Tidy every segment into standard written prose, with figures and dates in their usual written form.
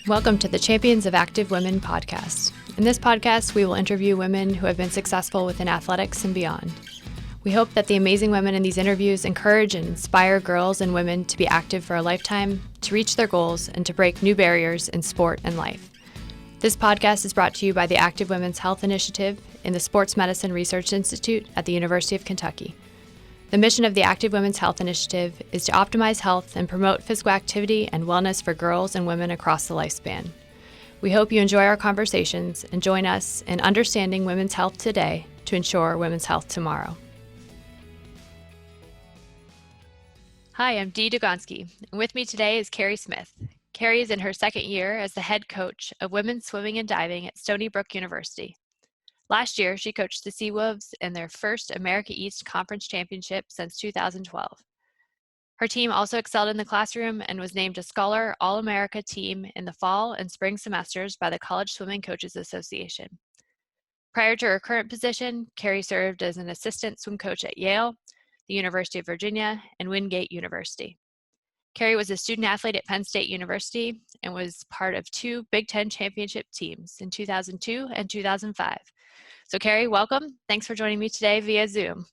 Welcome to the Champions of Active Women podcast. In this podcast, we will interview women who have been successful within athletics and beyond. We hope that the amazing women in these interviews encourage and inspire girls and women to be active for a lifetime, to reach their goals, and to break new barriers in sport and life. This podcast is brought to you by the Active Women's Health Initiative in the Sports Medicine Research Institute at the University of Kentucky. The mission of the Active Women's Health Initiative is to optimize health and promote physical activity and wellness for girls and women across the lifespan. We hope you enjoy our conversations and join us in understanding women's health today to ensure women's health tomorrow. Hi, I'm Dee Dugonski, and with me today is Kerry Smith. Kerry is in her second year as the head coach of women's swimming and diving at Stony Brook University. Last year, she coached the Seawolves in their first America East Conference Championship since 2012. Her team also excelled in the classroom and was named a Scholar All-America team in the fall and spring semesters by the College Swimming Coaches Association. Prior to her current position, Kerry served as an assistant swim coach at Yale, the University of Virginia, and Wingate University. Kerry was a student athlete at Penn State University and was part of two Big Ten championship teams in 2002 and 2005. So Kerry, welcome. Thanks for joining me today via Zoom.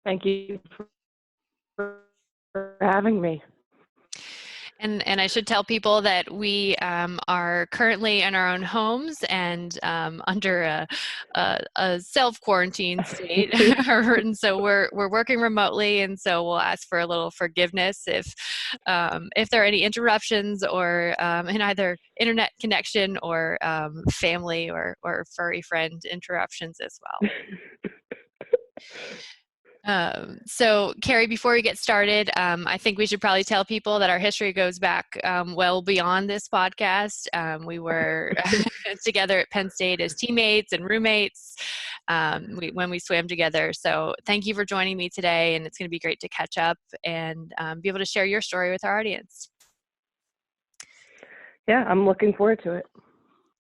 Thank you for having me. And I should tell people that we are currently in our own homes and under a self-quarantine state, and so we're working remotely, and so we'll ask for a little forgiveness if there are any interruptions or in either internet connection or family or furry friend interruptions as well. So Kerry, before we get started, I think we should probably tell people that our history goes back well beyond this podcast. We were together at Penn State as teammates and roommates when we swam together. So thank you for joining me today, and it's going to be great to catch up and be able to share your story with our audience. Yeah, I'm looking forward to it.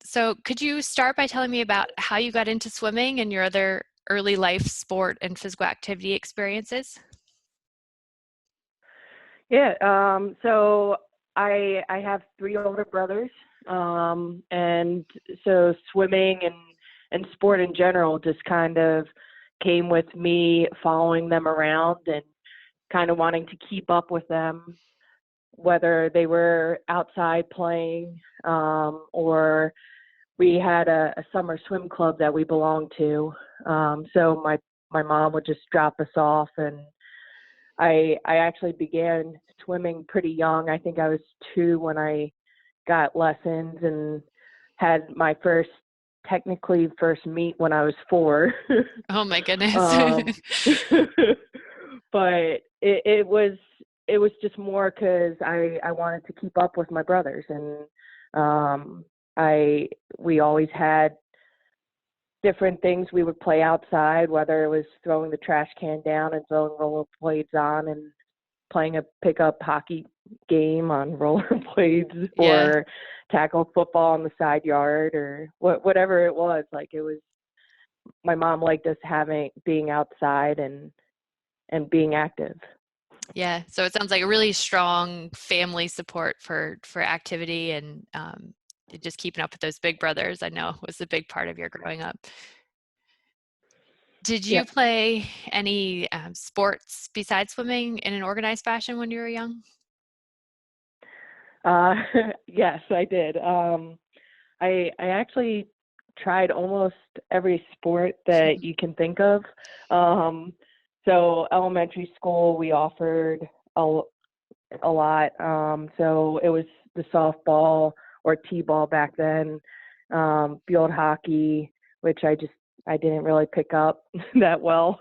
So could you start by telling me about how you got into swimming and your other early life sport and physical activity experiences? Yeah, so I have three older brothers, and so swimming and sport in general just kind of came with me following them around and kind of wanting to keep up with them, whether they were outside playing or we had a summer swim club that we belonged to. So my mom would just drop us off, and I actually began swimming pretty young. I think I was 2 when I got lessons and had my first meet when I was 4. Oh my goodness. But it was just more because I wanted to keep up with my brothers, and we always had different things we would play outside, whether it was throwing the trash can down and throwing rollerblades on and playing a pickup hockey game on rollerblades, or tackle football on the side yard, or whatever it was. Like, it was, my mom liked us being outside and being active. Yeah, so it sounds like a really strong family support for activity and just keeping up with those big brothers, I know, was a big part of your growing up. Did you play any sports besides swimming in an organized fashion when you were young? Yes, I did. I actually tried almost every sport that you can think of. So elementary school, we offered a lot. So it was the softball or t-ball back then, field hockey, which I didn't really pick up that well.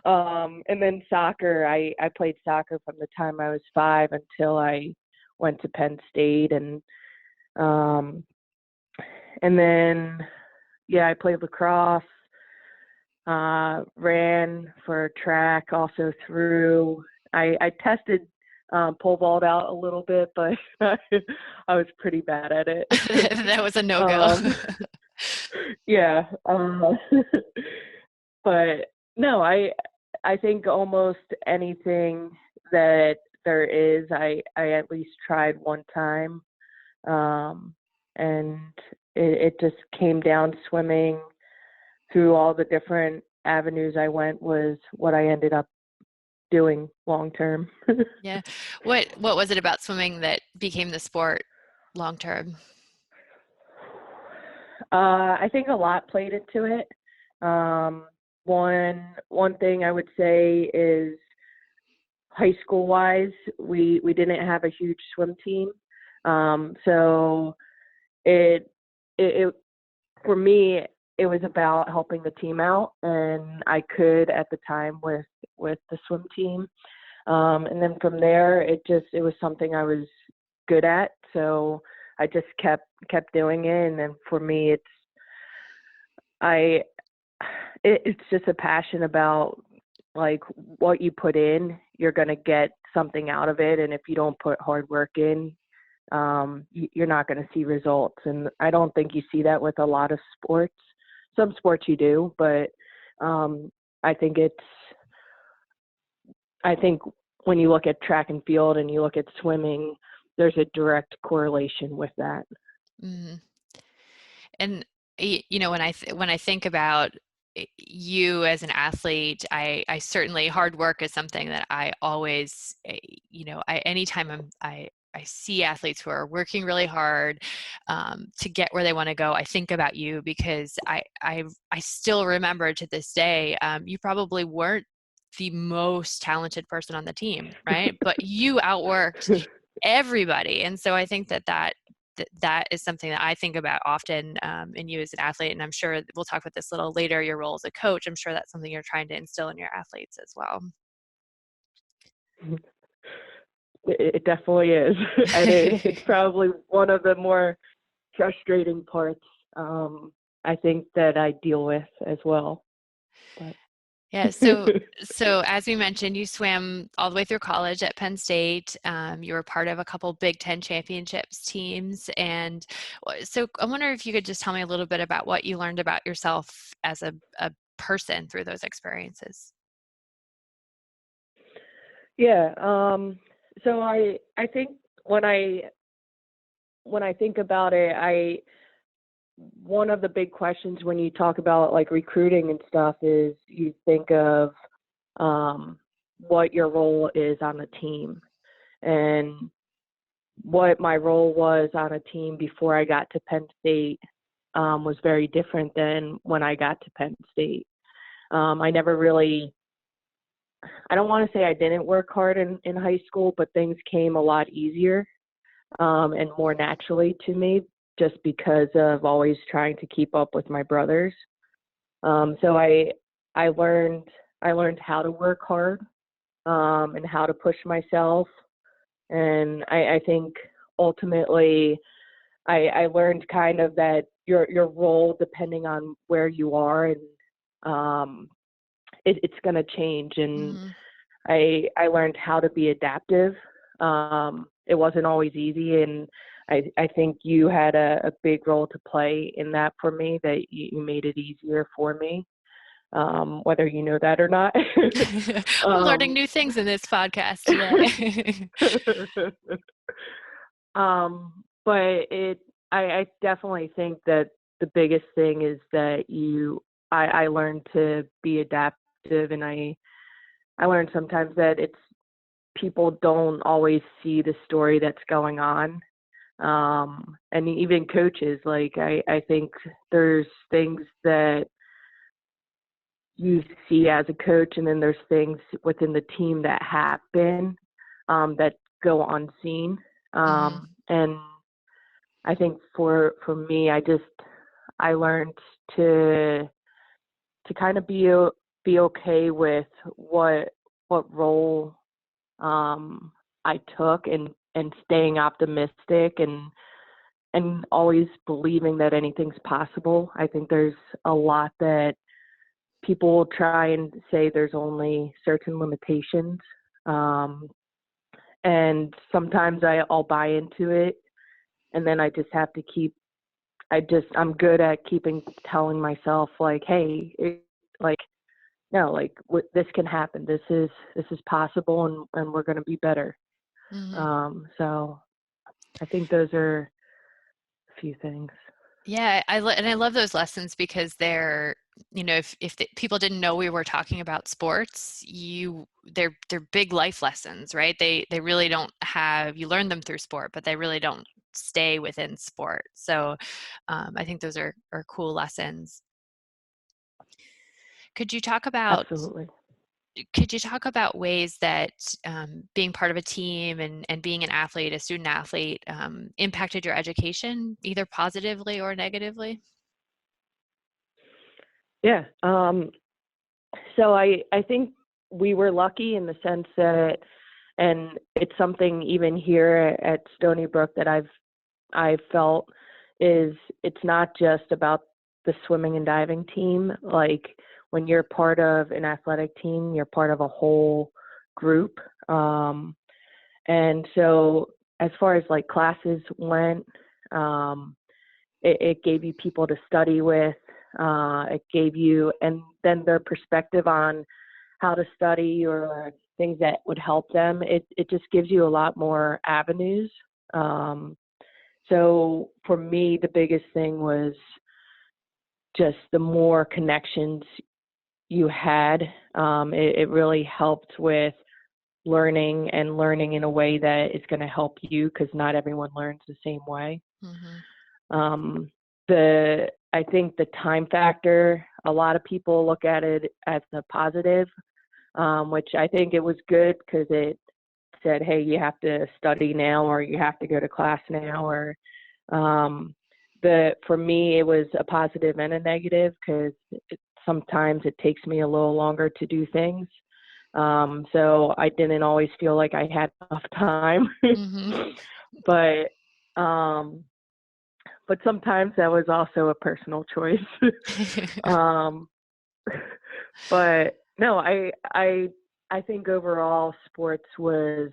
And then soccer, I played soccer from the time I was 5 until I went to Penn State. And then, I played lacrosse, ran for track, also threw. I tested pole vault out a little bit, but I was pretty bad at it. That was a no-go. But no, I think almost anything that there is, I at least tried one time. And it just came down swimming through all the different avenues I went was what I ended up doing long term. Yeah. What was it about swimming that became the sport long term? I think a lot played into it. One thing I would say is high school wise, we didn't have a huge swim team. So it for me it was about helping the team out, and I could at the time with the swim team. And then from there it was something I was good at, so I just kept doing it. And then for me I it's just a passion about, like, what you put in, you're going to get something out of it. And if you don't put hard work in, you're not going to see results. And I don't think you see that with a lot of sports. Some sports you do, but I think when you look at track and field and you look at swimming, there's a direct correlation with that. Mhm. And when I think about you as an athlete, I certainly hard work is something that I always, anytime I see athletes who are working really hard to get where they want to go, I think about you because I still remember to this day, you probably weren't the most talented person on the team, right? But you outworked everybody. And so I think that is something that I think about often in you as an athlete. And I'm sure we'll talk about this a little later, your role as a coach. I'm sure that's something you're trying to instill in your athletes as well. It definitely is. And it's probably one of the more frustrating parts, I think, that I deal with as well. But. Yeah, so as we mentioned, you swam all the way through college at Penn State. You were part of a couple Big Ten championships teams, and so I wonder if you could just tell me a little bit about what you learned about yourself as a person through those experiences. Yeah. So I think when I think about it, one of the big questions when you talk about, like, recruiting and stuff is you think of what your role is on the team. And what my role was on a team before I got to Penn State was very different than when I got to Penn State. I never really, I don't want to say I didn't work hard in high school, but things came a lot easier and more naturally to me, just because of always trying to keep up with my brothers. So I learned how to work hard and how to push myself. And I think ultimately I learned kind of that your role, depending on where you are, and it's going to change. And Mm-hmm. I learned how to be adaptive. It wasn't always easy, and I think you had a big role to play in that for me, that you made it easier for me, whether you know that or not. We're learning new things in this podcast today. But I definitely think that the biggest thing is that I learned to be adaptive, and I learned sometimes that people don't always see the story that's going on. And even coaches, like, I think there's things that you see as a coach, and then there's things within the team that happen that go unseen. Mm-hmm. And I think for me, I learned to kind of be okay with what role I took, and staying optimistic, and always believing that anything's possible. I think there's a lot that people will try and say there's only certain limitations. And sometimes I'll buy into it, and then I just have to I'm good at telling myself, like, hey, like, no, like, this can happen. This is possible, and we're going to be better. Mm-hmm. So I think those are few things. Yeah, and I love those lessons because they're, if people didn't know we were talking about sports, they're big life lessons, right? They really don't have, you learn them through sport, but they really don't stay within sport. So I think those are cool lessons. Could you talk about Absolutely. could you talk about ways that being part of a team and being an athlete, a student athlete, impacted your education, either positively or negatively? Yeah. So I think we were lucky in the sense that, and it's something even here at Stony Brook that I've felt is it's not just about the swimming and diving team. Like when you're part of an athletic team, you're part of a whole group. And so as far as like classes went, um, it gave you people to study with. It gave you, and then their perspective on how to study or things that would help them. It just gives you a lot more avenues. So for me, the biggest thing was just the more connections you had. It really helped with learning and learning in a way that is going to help you because not everyone learns the same way. Mm-hmm. I think the time factor, a lot of people look at it as a positive, which I think it was good because it said, hey, you have to study now or you have to go to class now. Or for me, it was a positive and a negative because sometimes it takes me a little longer to do things. So I didn't always feel like I had enough time. Mm-hmm. but but sometimes that was also a personal choice. um, but no, I think overall sports was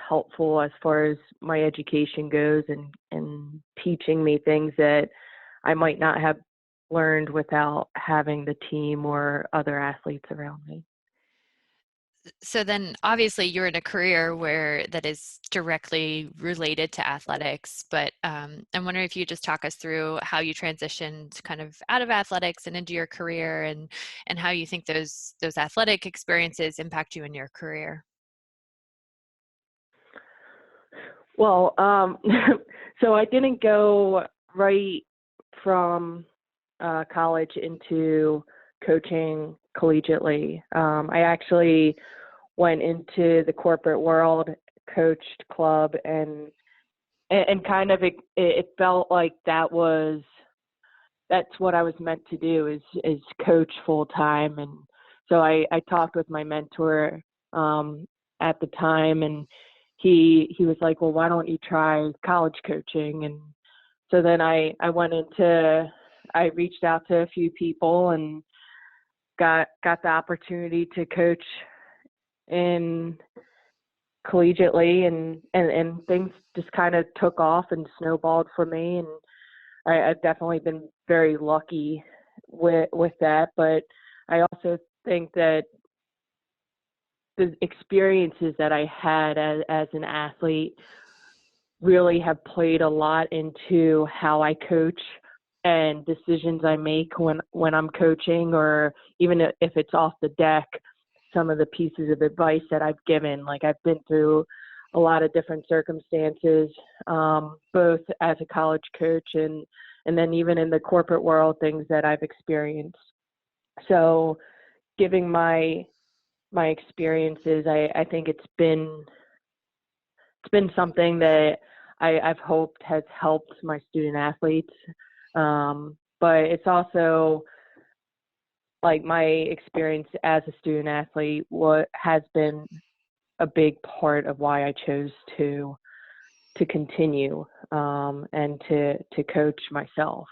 helpful as far as my education goes and teaching me things that I might not have learned without having the team or other athletes around me. So then obviously you're in a career where that is directly related to athletics, but I'm wondering if you just talk us through how you transitioned kind of out of athletics and into your career and how you think those athletic experiences impact you in your career. Well, so I didn't go right from college into coaching collegiately. I actually went into the corporate world, coached club, and kind of it felt like that's what I was meant to do is coach full time. And so I talked with my mentor at the time, and he was like, well, why don't you try college coaching? And so then I reached out to a few people and got the opportunity to coach in collegiately, and things just kind of took off and snowballed for me. And I've definitely been very lucky with that. But I also think that the experiences that I had as an athlete really have played a lot into how I coach and decisions I make when I'm coaching, or even if it's off the deck, some of the pieces of advice that I've given. Like I've been through a lot of different circumstances, both as a college coach and then even in the corporate world, things that I've experienced. So giving my experiences, I think it's been something that I've hoped has helped my student athletes. But it's also like my experience as a student athlete has been a big part of why I chose to continue and to coach myself.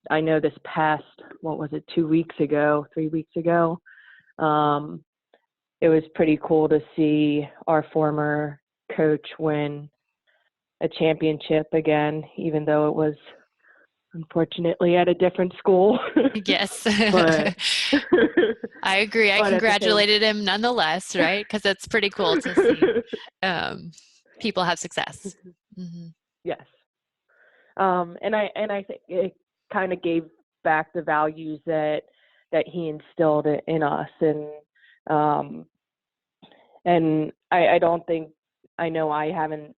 I know this past, what was it, 3 weeks ago, it was pretty cool to see our former coach win a championship again, even though it was unfortunately at a different school. Yes. but I agree. I but at the same congratulated him nonetheless, right? Because it's pretty cool to see people have success. Mm-hmm. Yes. And I think it kind of gave back the values that he instilled in us. Um, and I don't think, I know I haven't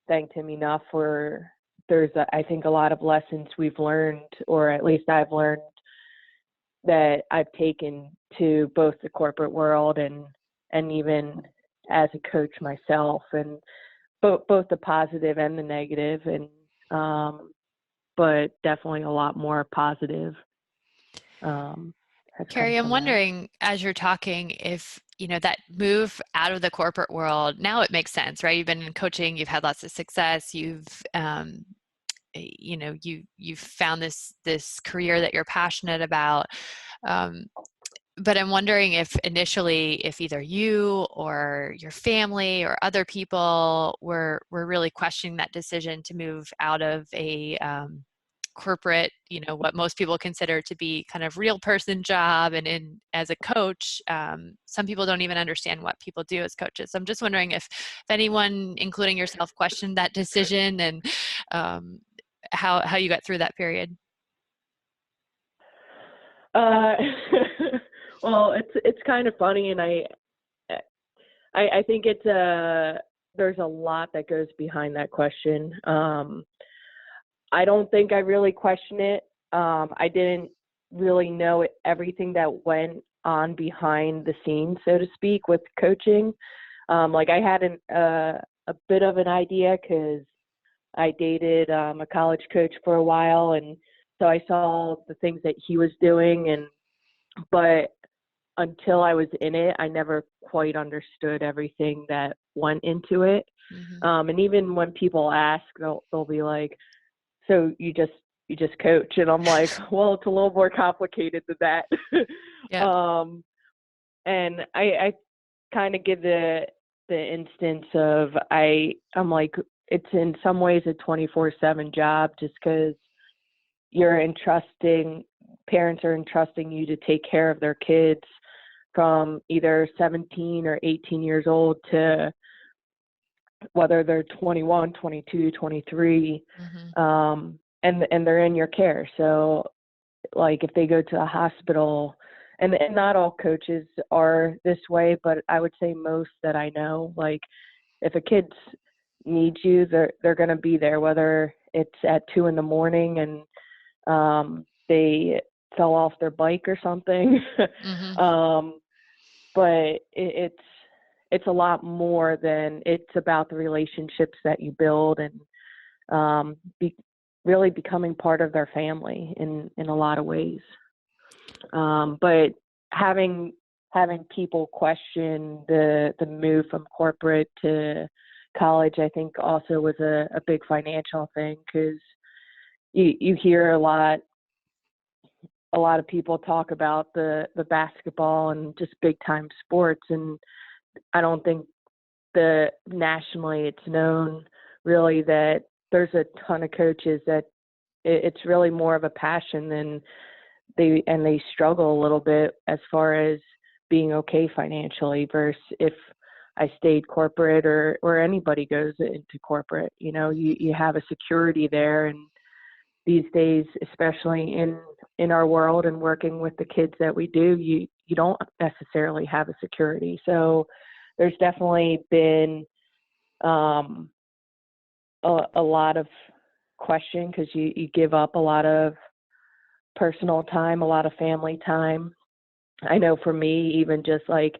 thanked him enough for, I think a lot of lessons we've learned, or at least I've learned, that I've taken to both the corporate world and even as a coach myself, and both the positive and the negative, and but definitely a lot more positive has come Kerry, I'm from that. wondering, as you're talking, if, that move out of the corporate world, now it makes sense, right? You've been in coaching, you've had lots of success, you've found this career that you're passionate about. Um, but I'm wondering if initially, if either you or your family or other people were really questioning that decision to move out of a corporate, what most people consider to be kind of real person job, and as a coach, some people don't even understand what people do as coaches. So I'm just wondering if anyone, including yourself, questioned that decision, and um, how you got through that period. Uh, well, it's kind of funny, and I think there's a lot that goes behind that question. I don't think I really question it. I didn't really know everything that went on behind the scenes, so to speak, with coaching. Like I had a bit of an idea because I dated a college coach for a while, and so I saw the things that he was doing, but until I was in it, I never quite understood everything that went into it. Mm-hmm. And even when people ask, they'll be like, "So you just coach?" And I'm like, "Well, it's a little more complicated than that." Yeah. And I kind of give the instance of, I'm like, it's in some ways a 24/7 job, just because parents are entrusting you to take care of their kids from either 17 or 18 years old to whether they're 21, 22, 23, Mm-hmm. and they're in your care. So like if they go to a hospital, and not all coaches are this way, but I would say most that I know, like if a kid needs you, they're going to be there, whether it's at 2 a.m. and they fell off their bike or something. Mm-hmm. But it's a lot more than, it's about the relationships that you build, and really becoming part of their family in a lot of ways. But having people question the move from corporate to college, I think also was a big financial thing, because you hear a lot of people talk about the basketball and just big time sports, and I don't think nationally it's known really that there's a ton of coaches that it's really more of a passion than they struggle a little bit as far as being okay financially, versus if I stayed corporate, or anybody goes into corporate, you have a security there. And these days, especially in our world and working with the kids that we do, you don't necessarily have a security. So there's definitely been a lot of question, because you give up a lot of personal time, a lot of family time. I know for me, even just like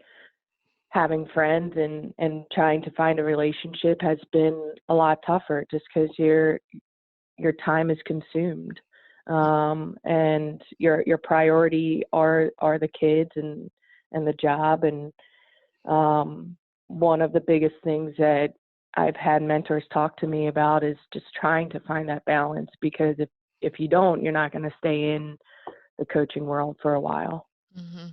having friends and trying to find a relationship has been a lot tougher, just because your time is consumed, and your priority are the kids and the job. And one of the biggest things that I've had mentors talk to me about is just trying to find that balance, because if you don't, you're not going to stay in the coaching world for a while. Mm-hmm.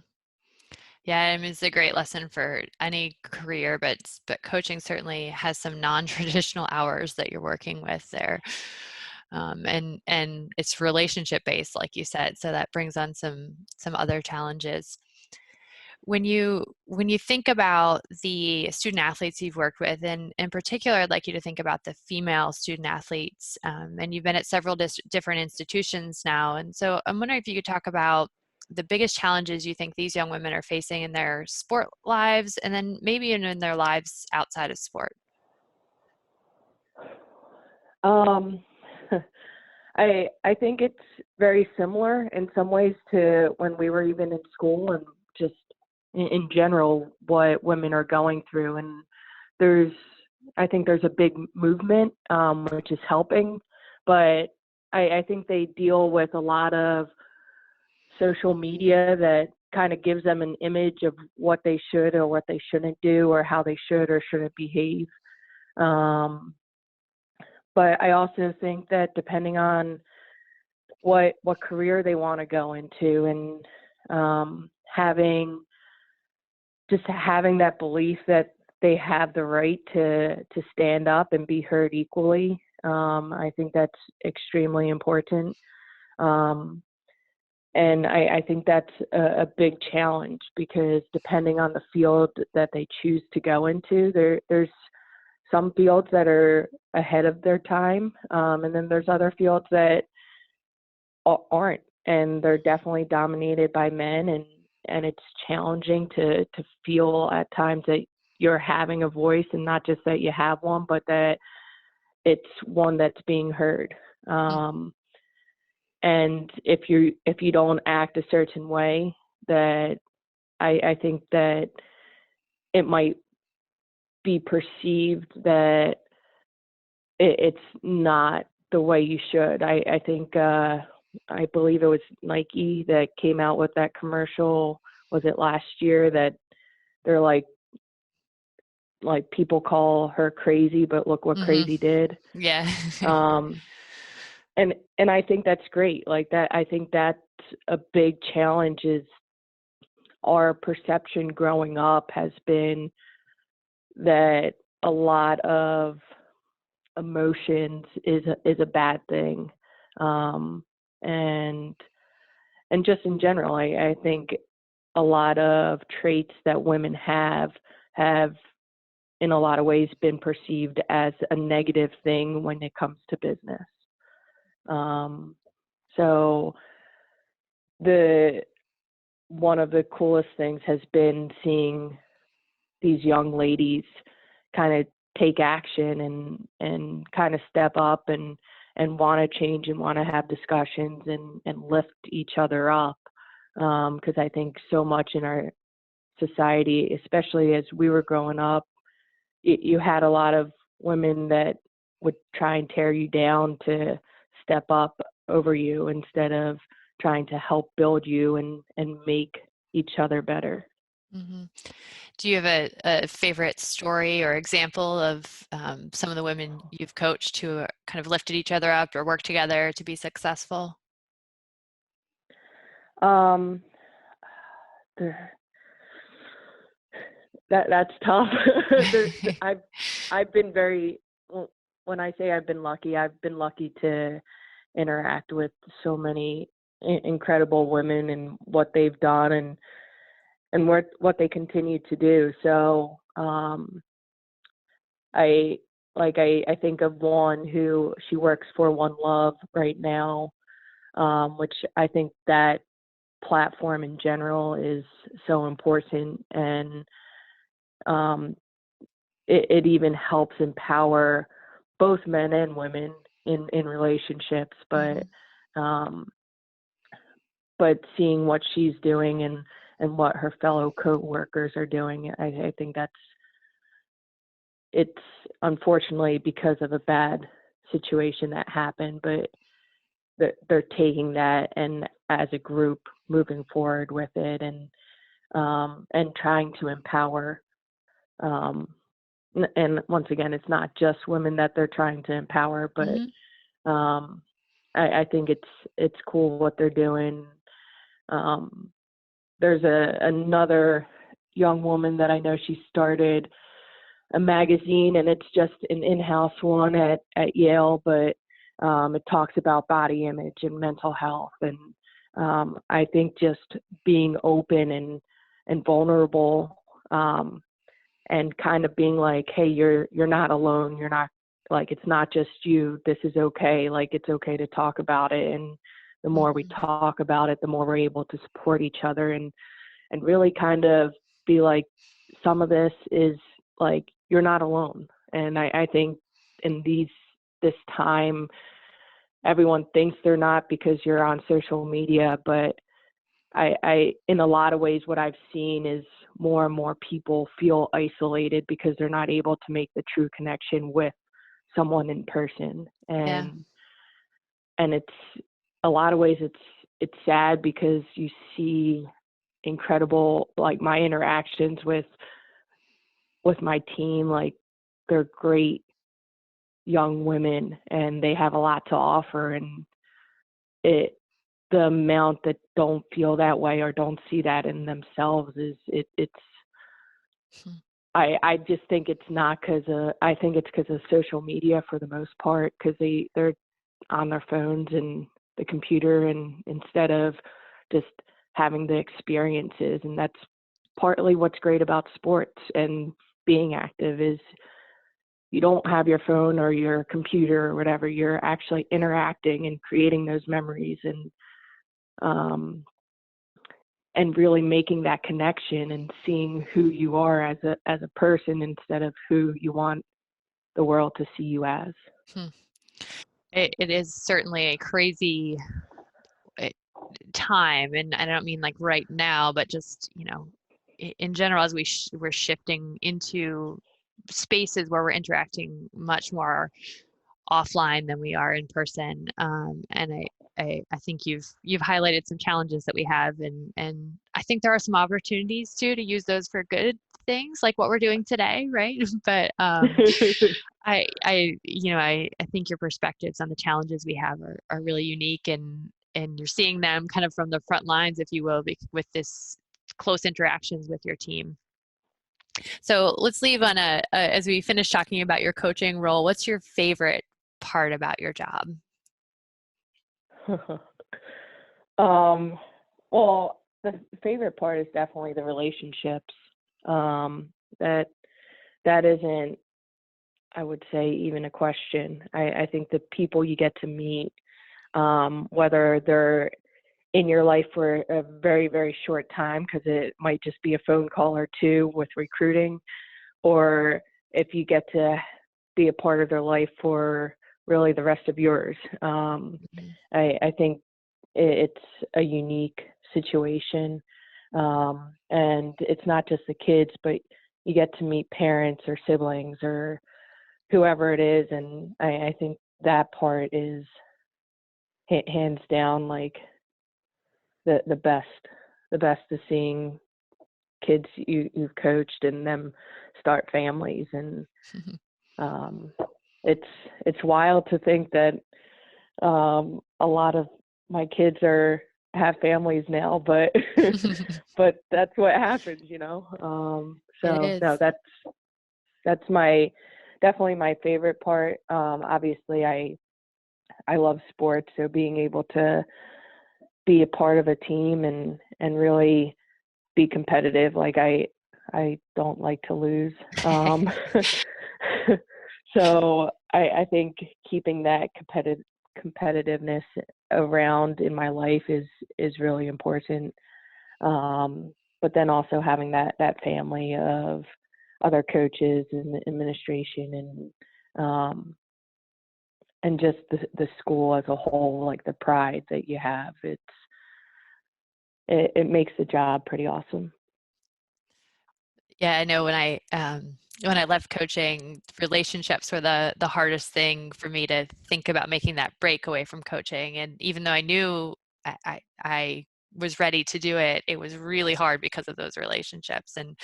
Yeah, I mean, it's a great lesson for any career, but coaching certainly has some non-traditional hours that you're working with there, and it's relationship based, like you said, so that brings on some other challenges. When you think about the student athletes you've worked with, and in particular, I'd like you to think about the female student athletes. And you've been at several different institutions now, and so I'm wondering if you could talk about the biggest challenges you think these young women are facing in their sport lives, and then maybe in their lives outside of sport. Um, I think it's very similar in some ways to when we were even in school, and just in general what women are going through. And I think there's a big movement, which is helping, but I think they deal with a lot of social media that kind of gives them an image of what they should or what they shouldn't do, or how they should or shouldn't behave. But I also think that depending on what career they want to go into, and having that belief that they have the right to stand up and be heard equally, I think that's extremely important. And I think that's a big challenge, because depending on the field that they choose to go into, there's some fields that are ahead of their time, and then there's other fields that aren't, and they're definitely dominated by men, and it's challenging to feel at times that you're having a voice, and not just that you have one, but that it's one that's being heard. And if you don't act a certain way, that I think that it might be perceived that it's not the way you should. I think I believe it was Nike that came out with that commercial. Was it last year, that they're like people call her crazy, but look what crazy did. Yeah. And I think that's great. Like that, I think that's a big challenge. Is our perception growing up has been that a lot of emotions is a bad thing, and just in general, I think a lot of traits that women have in a lot of ways been perceived as a negative thing when it comes to business. So one of the coolest things has been seeing these young ladies kind of take action and kind of step up and want to change and want to have discussions and lift each other up. Because I think so much in our society, especially as we were growing up, you had a lot of women that would try and tear you down to step up over you, instead of trying to help build you and make each other better. Mm-hmm. Do you have a favorite story or example of some of the women you've coached who kind of lifted each other up or worked together to be successful? That's tough. I've been very, when I say I've been lucky to interact with so many incredible women and what they've done and what they continue to do. So I think of one who, she works for One Love right now, which I think that platform in general is so important, and it even helps empower both men and women in relationships. But but seeing what she's doing and what her fellow co-workers are doing, I think it's unfortunately because of a bad situation that happened, but they're taking that and as a group moving forward with it, and trying to empower. And once again, it's not just women that they're trying to empower, but I think it's cool what they're doing. There's another young woman that I know, she started a magazine, and it's just an in-house one at Yale, but it talks about body image and mental health. And I think just being open and vulnerable, and kind of being like, hey, you're not alone. You're not, like, it's not just you. This is okay. Like, it's okay to talk about it. And the more we talk about it, the more we're able to support each other and really kind of be like, some of this is like, you're not alone. And I think in this time, everyone thinks they're not because you're on social media, but I in a lot of ways, what I've seen is more and more people feel isolated because they're not able to make the true connection with someone in person. Yeah. And it's a lot of ways, it's sad because you see incredible, like, my interactions with my team, like, they're great young women and they have a lot to offer, and the amount that don't feel that way or don't see that in themselves is it's I just think it's not I think it's because of social media for the most part, because they're on their phones and the computer, and instead of just having the experiences. And that's partly what's great about sports and being active is you don't have your phone or your computer or whatever. You're actually interacting and creating those memories, um, and really making that connection and seeing who you are as a person instead of who you want the world to see you as. It is certainly a crazy uh, time, and I don't mean like right now, but just, in general, as we're shifting into spaces where we're interacting much more offline than we are in person. And I think you've highlighted some challenges that we have, and I think there are some opportunities too to use those for good things, like what we're doing today, right? But I think your perspectives on the challenges we have are really unique, and you're seeing them kind of from the front lines, if you will, with this close interactions with your team. So let's leave on as we finish talking about your coaching role, what's your favorite part about your job? Well, the favorite part is definitely the relationships. That isn't, I would say, even a question. I think the people you get to meet, whether they're in your life for a very, very short time, because it might just be a phone call or two with recruiting, or if you get to be a part of their life for really the rest of yours. I think it's a unique situation. And it's not just the kids, but you get to meet parents or siblings or whoever it is. And I think that part is hands down, like, the best. The best is seeing kids you've coached and them start families. And it's wild to think that a lot of my kids have families now, but but that's what happens, It so no, is. that's definitely my favorite part. Obviously I love sports, so being able to be a part of a team and really be competitive, like I don't like to lose. So I think keeping that competitiveness around in my life is really important. But then also having that family of other coaches and administration and just the school as a whole, like the pride that you have, it makes the job pretty awesome. Yeah, I know when I left coaching, relationships were the hardest thing for me to think about making that break away from coaching. And even though I knew I was ready to do it, it was really hard because of those relationships and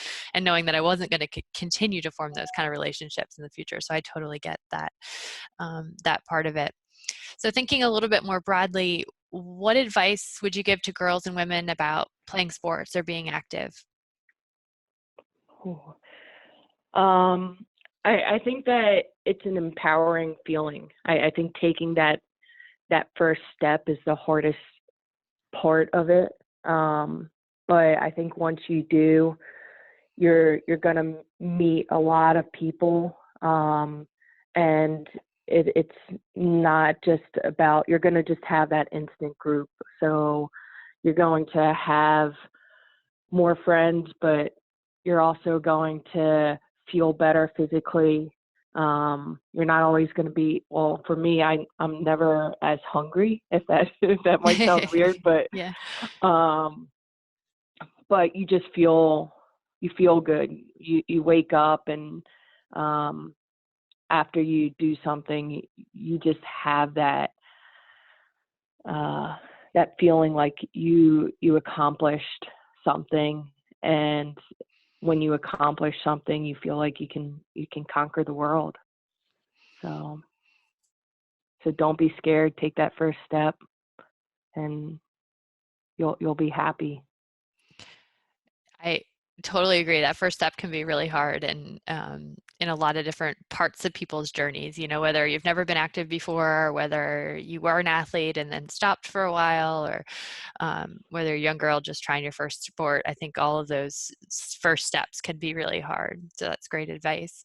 knowing that I wasn't going to continue to form those kind of relationships in the future. So I totally get that part of it. So thinking a little bit more broadly, what advice would you give to girls and women about playing sports or being active? Ooh. Um, I think that it's an empowering feeling. I think taking that first step is the hardest part of it. but I think once you do, you're going to meet a lot of people, and it's not just about, you're going to just have that instant group. So you're going to have more friends, but you're also going to feel better physically. You're not always going to be, well, for me, I'm never as hungry, if that might sound weird, but yeah. But you just feel good. You wake up, and after you do something, you just have that feeling like you accomplished something. And when you accomplish something, you feel like you can conquer the world. So don't be scared. Take that first step, and you'll be happy. I totally agree. That first step can be really hard, and in a lot of different parts of people's journeys, whether you've never been active before, or whether you were an athlete and then stopped for a while, or whether you're a young girl just trying your first sport. I think all of those first steps can be really hard. So that's great advice.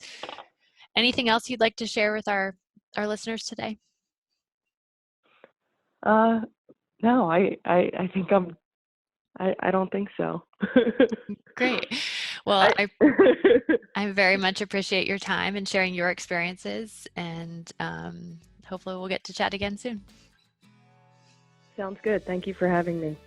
Anything else you'd like to share with our listeners today? No, I think I don't think so. Great. Well, I very much appreciate your time and sharing your experiences, and hopefully we'll get to chat again soon. Sounds good. Thank you for having me.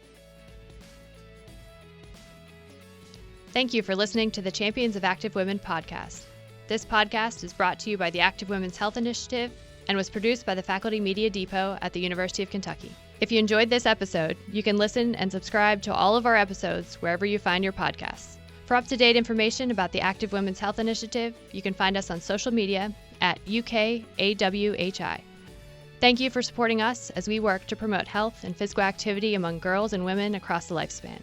Thank you for listening to the Champions of Active Women podcast. This podcast is brought to you by the Active Women's Health Initiative and was produced by the Faculty Media Depot at the University of Kentucky. If you enjoyed this episode, you can listen and subscribe to all of our episodes wherever you find your podcasts. For up-to-date information about the Active Women's Health Initiative, you can find us on social media at UKAWHI. Thank you for supporting us as we work to promote health and physical activity among girls and women across the lifespan.